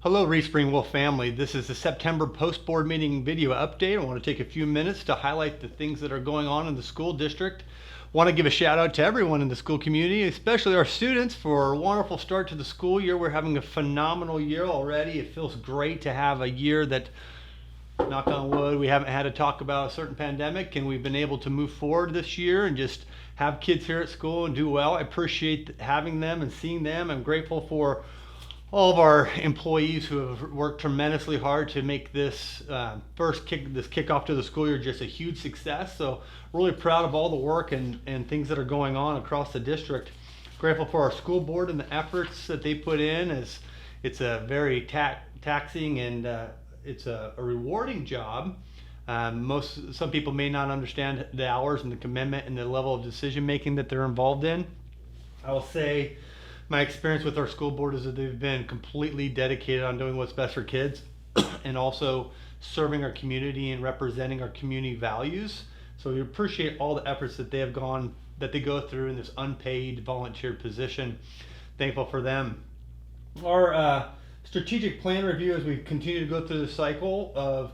Hello, Reef Spring Wolf family. This is the September post-board meeting video update. I want to take a few minutes to highlight the things that are going on in the school district. I want to give a shout out to everyone in the school community, especially our students, for a wonderful start to the school year. We're having a phenomenal year already. It feels great to have a year that, knock on wood, we haven't had to talk about a certain pandemic, and we've been able to move forward this year and just have kids here at school and do well. I appreciate having them and seeing them. I'm grateful for all of our employees who have worked tremendously hard to make this kickoff to the school year just a huge success. So really proud of all the work and things that are going on across the district. Grateful for our school board and the efforts that they put in, as it's a very taxing and it's a rewarding job. Some people may not understand the hours and the commitment and the level of decision making that they're involved in. I will say my experience with our school board is that they've been completely dedicated on doing what's best for kids and also serving our community and representing our community values. So we appreciate all the efforts that they go through in this unpaid volunteer position. Thankful for them. Our strategic plan review, as we continue to go through the cycle of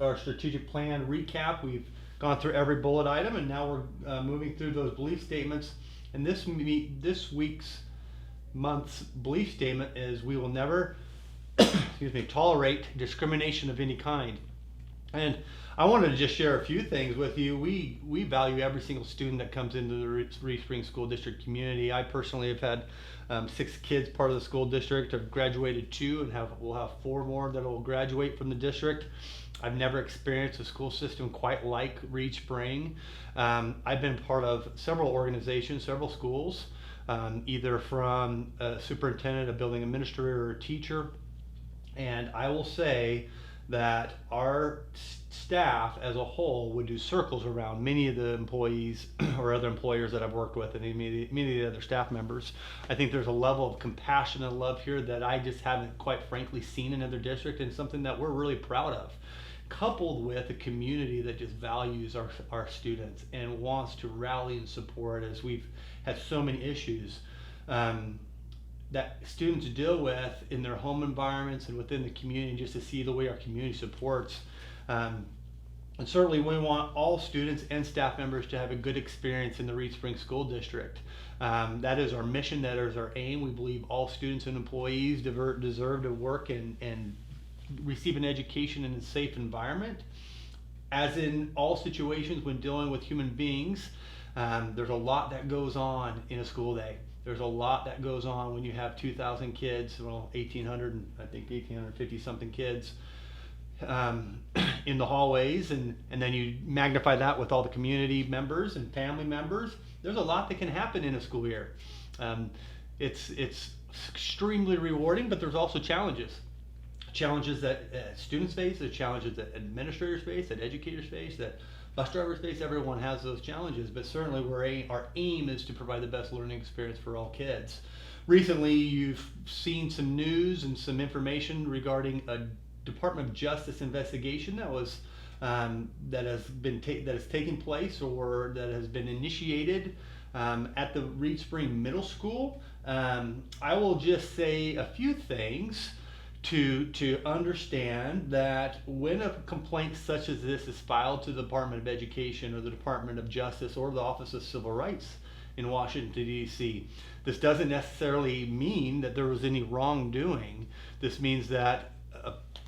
our strategic plan recap, we've gone through every bullet item, and now we're moving through those belief statements. And this month's belief statement is: we will never tolerate discrimination of any kind. And I wanted to just share a few things with you. We value every single student that comes into the Reef Spring School District community. I personally have had 6 kids part of the school district. I've graduated 2 and we'll have 4 more that will graduate from the district. I've never experienced a school system quite like Reef Spring. I've been part of several organizations, several schools, either from a superintendent, a building administrator, or a teacher. And I will say that our staff as a whole would do circles around many of the employees or other employers that I've worked with, and many of the other staff members. I think there's a level of compassion and love here that I just haven't, quite frankly, seen in other districts, and something that we're really proud of, coupled with a community that just values our students and wants to rally and support, as we've had so many issues that students deal with in their home environments and within the community, just to see the way our community supports. And certainly we want all students and staff members to have a good experience in the Reef Spring School District. That is our mission, that is our aim. We believe all students and employees deserve to work and receive an education in a safe environment. As in all situations when dealing with human beings, there's a lot that goes on in a school day. There's a lot that goes on when you have 2,000 kids, 1,850 something kids in the hallways, and then you magnify that with all the community members and family members. There's a lot that can happen in a school year. It's extremely rewarding, but there's also challenges that students face, the challenges that administrators face, that educators face, that bus drivers face. Everyone has those challenges, but certainly our aim is to provide the best learning experience for all kids. Recently, you've seen some news and some information regarding a Department of Justice investigation that has taken place, or that has been initiated at the Reef Spring Middle School. I will just say a few things to understand that when a complaint such as this is filed to the Department of Education or the Department of Justice or the Office of Civil Rights in Washington, D.C., this doesn't necessarily mean that there was any wrongdoing. This means that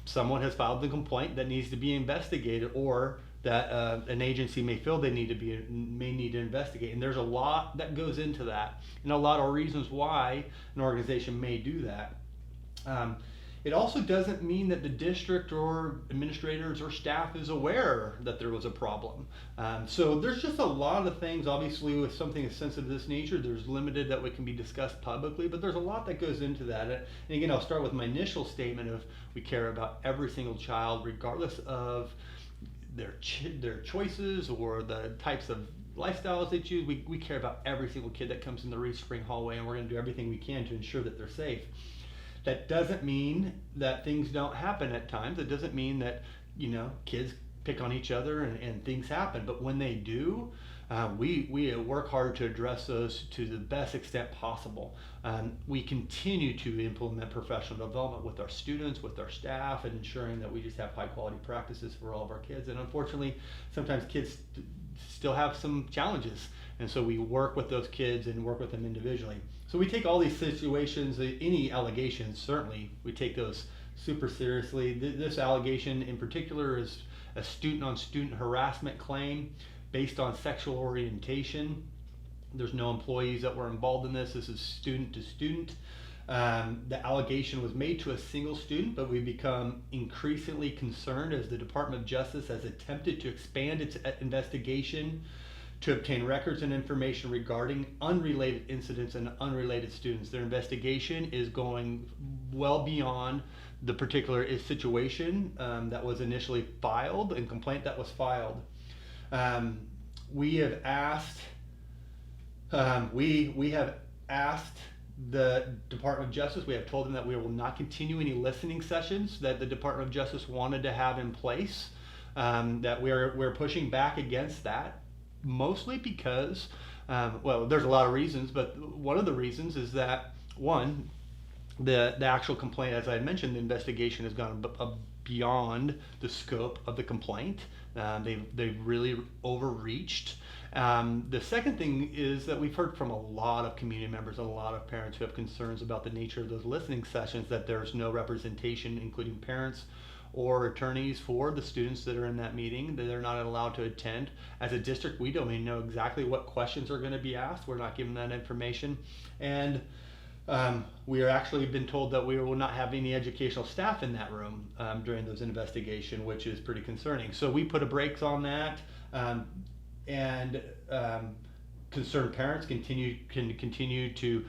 someone has filed the complaint that needs to be investigated, or that an agency may feel may need to investigate. And there's a lot that goes into that, and a lot of reasons why an organization may do that. It also doesn't mean that the district or administrators or staff is aware that there was a problem. So there's just a lot of things. Obviously, with something as sensitive as this nature, there's limited that can be discussed publicly, but there's a lot that goes into that. And again, I'll start with my initial statement of we care about every single child, regardless of their choices or the types of lifestyles they choose. We care about every single kid that comes in the Reef Spring hallway, and we're going to do everything we can to ensure that they're safe. That doesn't mean that things don't happen at times. It doesn't mean that kids pick on each other and things happen. But when they do, We work hard to address those to the best extent possible. We continue to implement professional development with our students, with our staff, and ensuring that we just have high quality practices for all of our kids. And unfortunately, sometimes kids still have some challenges. And so we work with those kids and work with them individually. So we take all these situations, any allegations, certainly, we take those super seriously. This allegation in particular is a student-on-student harassment claim based on sexual orientation. There's no employees that were involved in this. This is student to student. The allegation was made to a single student, but we've become increasingly concerned as the Department of Justice has attempted to expand its investigation to obtain records and information regarding unrelated incidents and unrelated students. Their investigation is going well beyond the particular situation that was initially filed and complaint that was filed. We have asked we have asked the Department of Justice, we have told them that we will not continue any listening sessions that the Department of Justice wanted to have in place, that we're pushing back against that, mostly because, well, there's a lot of reasons, but one of the reasons is that, one, the actual complaint, as I had mentioned, the investigation has gone beyond the scope of the complaint. They've really overreached. The second thing is that we've heard from a lot of community members and a lot of parents who have concerns about the nature of those listening sessions, that there's no representation, including parents or attorneys, for the students that are in that meeting, that they're not allowed to attend. As a district, we don't even know exactly what questions are going to be asked. We're not given that information. And we are actually been told that we will not have any educational staff in that room during those investigations, which is pretty concerning. So we put a brakes on that, and concerned parents can continue to.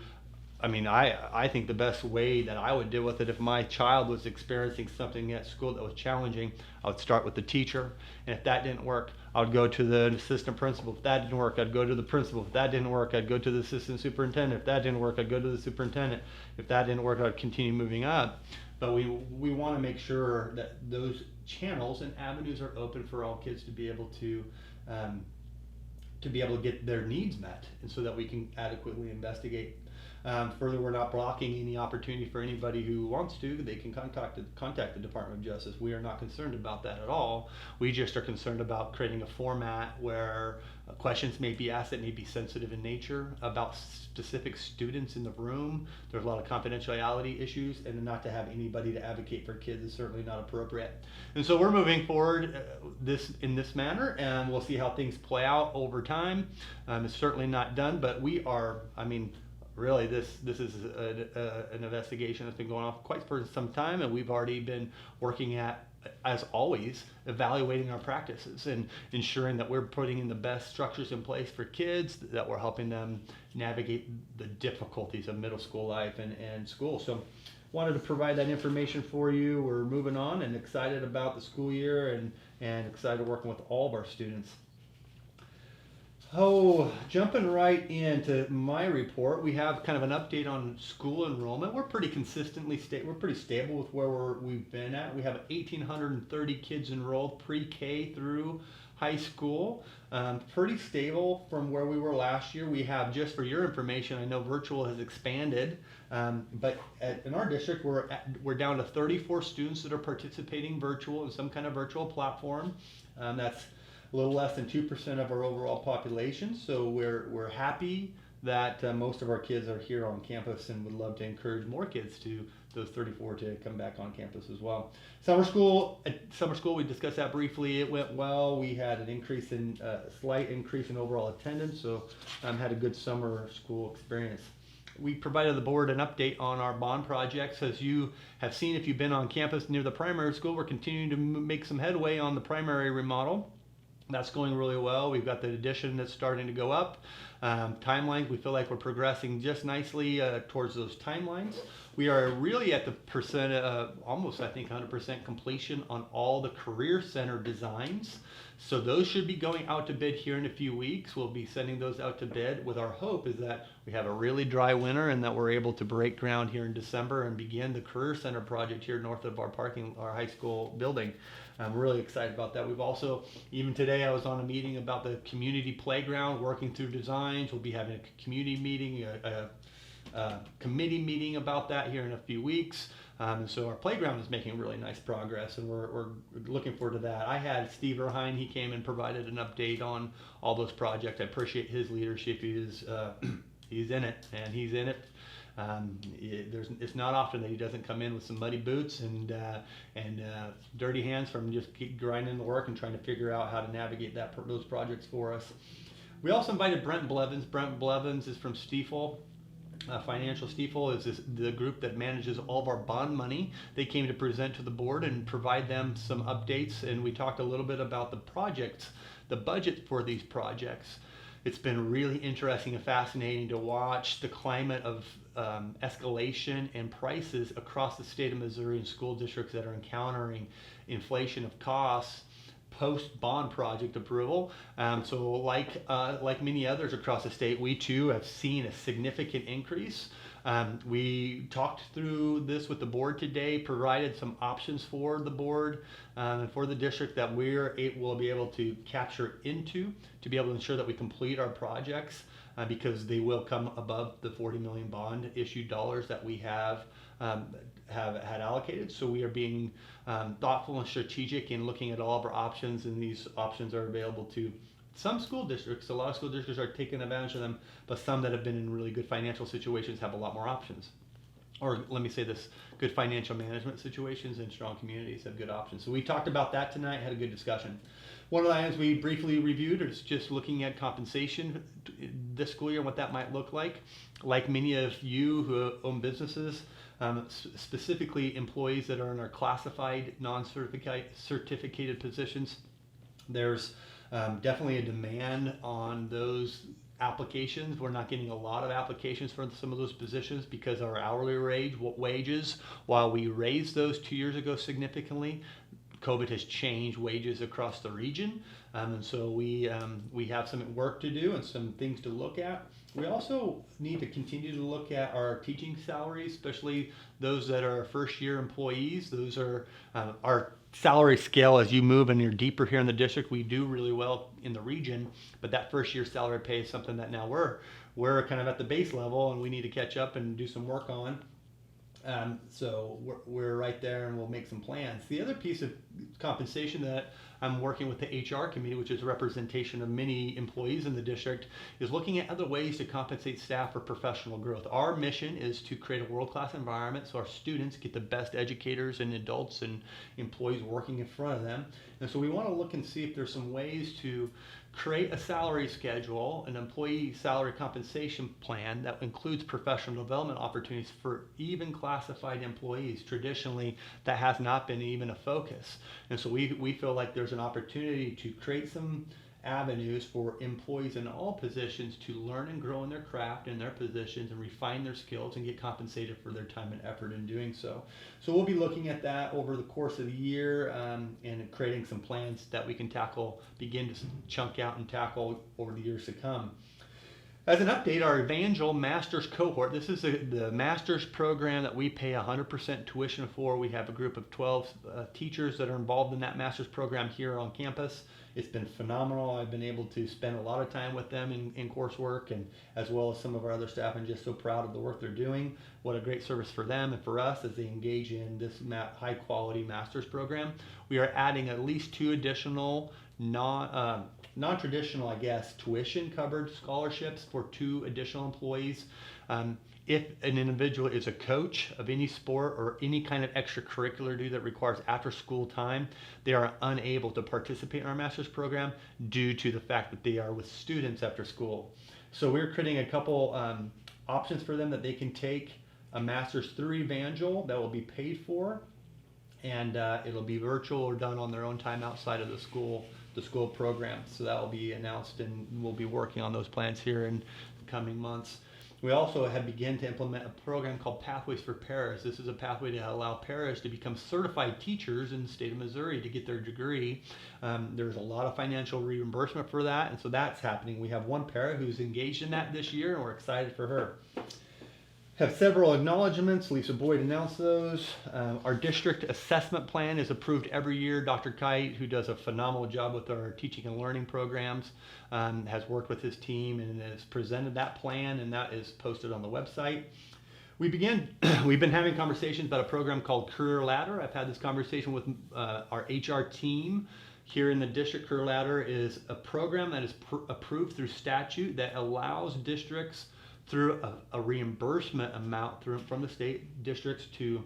I mean, I think the best way that I would deal with it, if my child was experiencing something at school that was challenging, I would start with the teacher, and if that didn't work, I would go to the assistant principal. If that didn't work, I'd go to the principal. If that didn't work, I'd go to the assistant superintendent. If that didn't work, I'd go to the superintendent. If that didn't work, I'd continue moving up. But we want to make sure that those channels and avenues are open for all kids to be able to get their needs met, and so that we can adequately investigate. Further, we're not blocking any opportunity for anybody who wants to. They can contact the Department of Justice. We are not concerned about that at all. We just are concerned about creating a format where questions may be asked that may be sensitive in nature about specific students in the room. There's a lot of confidentiality issues, and not to have anybody to advocate for kids is certainly not appropriate. And so we're moving forward in this manner, and we'll see how things play out over time. It's certainly not done, but we are, really, this is an investigation that's been going on quite for some time, and we've already been working at, as always, evaluating our practices and ensuring that we're putting in the best structures in place for kids, that we're helping them navigate the difficulties of middle school life and school. So wanted to provide that information for you. We're moving on and excited about the school year and excited working with all of our students. Oh, jumping right into my report, we have kind of an update on school enrollment. We're pretty consistently we're pretty stable with where we've been at. We have 1,830 kids enrolled pre-K through high school. Pretty stable from where we were last year. We have, just for your information, I know virtual has expanded, but in our district we're down to 34 students that are participating virtual in some kind of virtual platform. That's a little less than 2% of our overall population, so we're happy that most of our kids are here on campus, and would love to encourage more kids to those 34 to come back on campus as well. Summer school, we discussed that briefly. It went well. We had an slight increase in overall attendance, so had a good summer school experience. We provided the board an update on our bond projects. As you have seen, if you've been on campus near the primary school, we're continuing to make some headway on the primary remodel. That's going really well. We've got the addition that's starting to go up. Timelines, we feel like we're progressing just nicely towards those timelines. We are really at the percent, almost I think 100% completion on all the career center designs. So those should be going out to bid here in a few weeks. We'll be sending those out to bid with our hope is that we have a really dry winter and that we're able to break ground here in December and begin the career center project here north of our high school building. I'm really excited about that. We've also, even today, I was on a meeting about the community playground, working through designs. We'll be having a community meeting, a committee meeting about that here in a few weeks. And so our playground is making really nice progress, and we're looking forward to that. I had Steve Erhine, he came and provided an update on all those projects. I appreciate his leadership. He's in it, and he's in it. It's not often that he doesn't come in with some muddy boots and dirty hands from just keep grinding the work and trying to figure out how to navigate those projects for us. We also invited Brent Blevins. Brent Blevins is from Stiefel. Financial Stiefel is the group that manages all of our bond money. They came to present to the board and provide them some updates, and we talked a little bit about the projects, the budget for these projects. It's been really interesting and fascinating to watch the climate of escalation and prices across the state of Missouri and school districts that are encountering inflation of costs post bond project approval. So like many others across the state, we too have seen a significant increase. We talked through this with the board today, provided some options for the board and for the district that we'll be able to capture into to be able to ensure that we complete our projects because they will come above the 40 million bond issued dollars that we have had allocated. So we are being thoughtful and strategic in looking at all of our options, and these options are available to some school districts. A lot of school districts are taking advantage of them, but some that have been in really good financial situations have a lot more options. Or let me say this, good financial management situations and strong communities have good options. So we talked about that tonight, had a good discussion. One of the items we briefly reviewed is just looking at compensation this school year and what that might look like. Like many of you who own businesses, specifically employees that are in our classified, non-certificated positions, there's definitely a demand on those applications. We're not getting a lot of applications for some of those positions because our hourly wages, while we raised those 2 years ago significantly, COVID has changed wages across the region, and so we have some work to do and some things to look at. We also need to continue to look at our teaching salaries, especially those that are first year employees. Those are our salary scale as you move and you're deeper here in the district. We do really well in the region, but that first year salary pay is something that now we're kind of at the base level and we need to catch up and do some work on. So we're right there and we'll make some plans. The other piece of compensation that I'm working with the HR committee, which is a representation of many employees in the district, is looking at other ways to compensate staff for professional growth. Our mission is to create a world-class environment so our students get the best educators and adults and employees working in front of them. And so we want to look and see if there's some ways to create a salary schedule, an employee salary compensation plan that includes professional development opportunities for even classified employees. Traditionally, that has not been even a focus. And so we feel like there's an opportunity to create some avenues for employees in all positions to learn and grow in their craft and their positions and refine their skills and get compensated for their time and effort in doing so. So we'll be looking at that over the course of the year and creating some plans that we can begin to chunk out and tackle over the years to come. As an update, our Evangel Master's cohort, this is the Master's program that we pay 100% tuition for. We have a group of 12 teachers that are involved in that Master's program here on campus. It's been phenomenal. I've been able to spend a lot of time with them in coursework and as well as some of our other staff. I'm just so proud of the work they're doing. What a great service for them and for us as they engage in this high quality Master's program. We are adding at least 2 additional non-traditional, tuition covered scholarships for 2 additional employees. If an individual is a coach of any sport or any kind of extracurricular duty that requires after school time, they are unable to participate in our master's program due to the fact that they are with students after school. So we're creating a couple options for them that they can take a master's through Evangel that will be paid for, and it'll be virtual or done on their own time outside of the school the school programs. So that will be announced, and we'll be working on those plans here in the coming months. We also have begun to implement a program called Pathways for Paras. This is a pathway to allow paras to become certified teachers in the state of Missouri to get their degree. There's a lot of financial reimbursement for that, and so that's happening. We have one para who's engaged in that this year, and we're excited for her. Have several acknowledgments. Lisa Boyd announced those. Our district assessment plan is approved every year. Dr. Kite, who does a phenomenal job with our teaching and learning programs, has worked with his team and has presented that plan, and that is posted on the website. We've been having conversations about a program called Career Ladder. I've had this conversation with our HR team here in the district. Career Ladder is a program that is approved through statute that allows districts through a reimbursement amount from the state districts to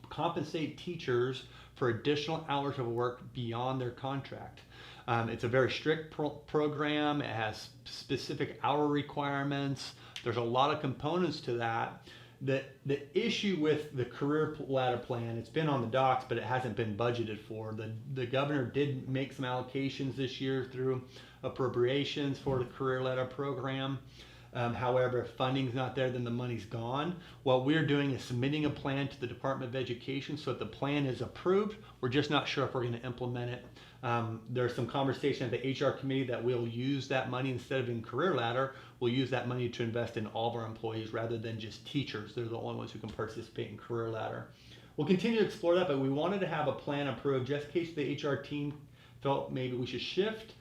compensate teachers for additional hours of work beyond their contract. It's a very strict program. It has specific hour requirements. There's a lot of components to that. The issue with the Career Ladder plan, it's been on the docs, but it hasn't been budgeted for. The governor did make some allocations this year through appropriations for the Career Ladder program. However, if funding's not there, then the money's gone. What we're doing is submitting a plan to the Department of Education, so if the plan is approved, we're just not sure if we're going to implement it. There's some conversation at the HR committee that we'll use that money instead of in Career Ladder. We'll use that money to invest in all of our employees rather than just teachers. They're the only ones who can participate in Career Ladder. We'll continue to explore that, but we wanted to have a plan approved just in case the HR team felt maybe we should shift.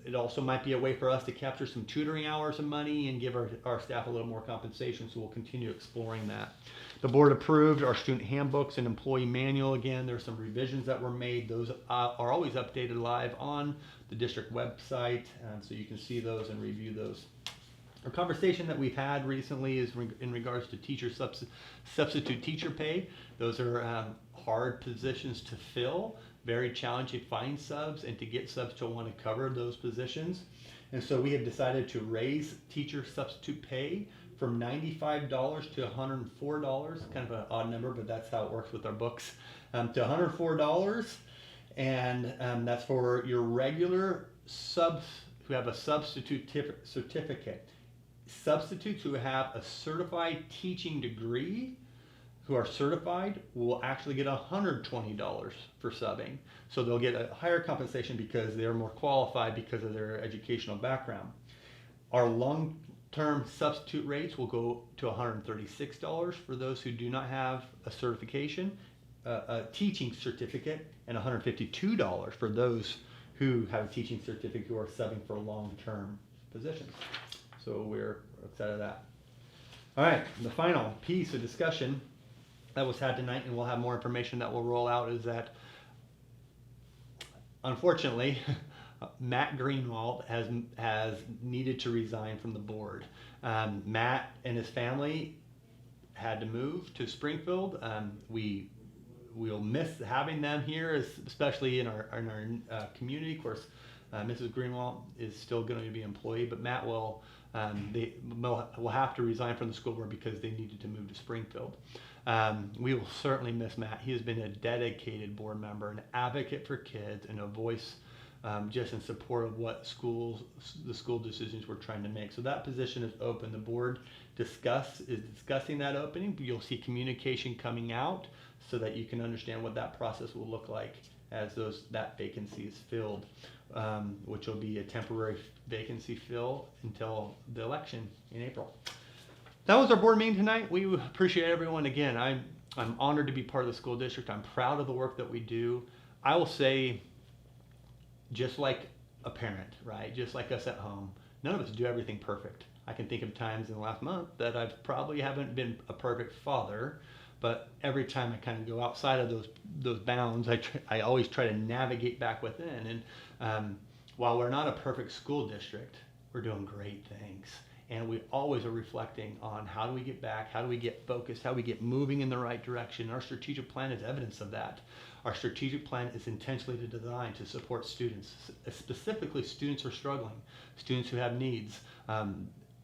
It also might be a way for us to capture some tutoring hours of money and give our staff a little more compensation, so we'll continue exploring that. The board approved our student handbooks and employee manual. Again, there's some revisions that were made. Those are always updated live on the district website, so you can see those and review those. A conversation that we've had recently is in regards to teacher substitute teacher pay. Those are hard positions to fill. Very challenging to find subs and to get subs to want to cover those positions. And so we have decided to raise teacher substitute pay from $95 to $104, kind of an odd number, but that's how it works with our books, to $104. And that's for your regular subs who have a substitute certificate. Substitutes who have a certified teaching degree who are certified will actually get $120 for subbing. So they'll get a higher compensation because they're more qualified because of their educational background. Our long-term substitute rates will go to $136 for those who do not have a certification, a teaching certificate, and $152 for those who have a teaching certificate who are subbing for long-term positions. So we're excited about that. All right, the final piece of discussion that was had tonight, and we'll have more information that will roll out, is that unfortunately Matt Greenwald has needed to resign from the board. Matt and his family had to move to Springfield. We'll miss having them here, especially in our community. Of course, Mrs. Greenwald is still going to be an employee, but Matt will have to resign from the school board because they needed to move to Springfield. We will certainly miss Matt. He has been a dedicated board member, an advocate for kids, and a voice just in support of what the school decisions we're trying to make. So that position is open. The board is discussing that opening, but you'll see communication coming out so that you can understand what that process will look like as that vacancy is filled, which will be a temporary vacancy fill until the election in April. That was our board meeting tonight. We appreciate everyone. Again, I'm honored to be part of the school district. I'm proud of the work that we do. I will say, just like a parent, right? Just like us at home, none of us do everything perfect. I can think of times in the last month that I probably haven't been a perfect father, but every time I kind of go outside of those bounds, I always try to navigate back within. And while we're not a perfect school district, we're doing great things. And we always are reflecting on how do we get back, how do we get focused, how do we get moving in the right direction. Our strategic plan is evidence of that. Our strategic plan is intentionally designed to support students, specifically students who are struggling, students who have needs.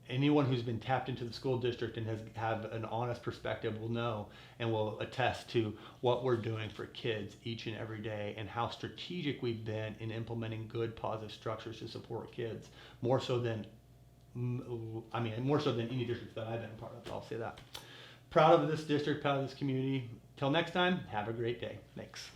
anyone who's been tapped into the school district and has have an honest perspective will know and will attest to what we're doing for kids each and every day, and how strategic we've been in implementing good positive structures to support kids, more so than more so than any district that I've been a part of. I'll say that. Proud of this district, proud of this community. Till next time, have a great day. Thanks.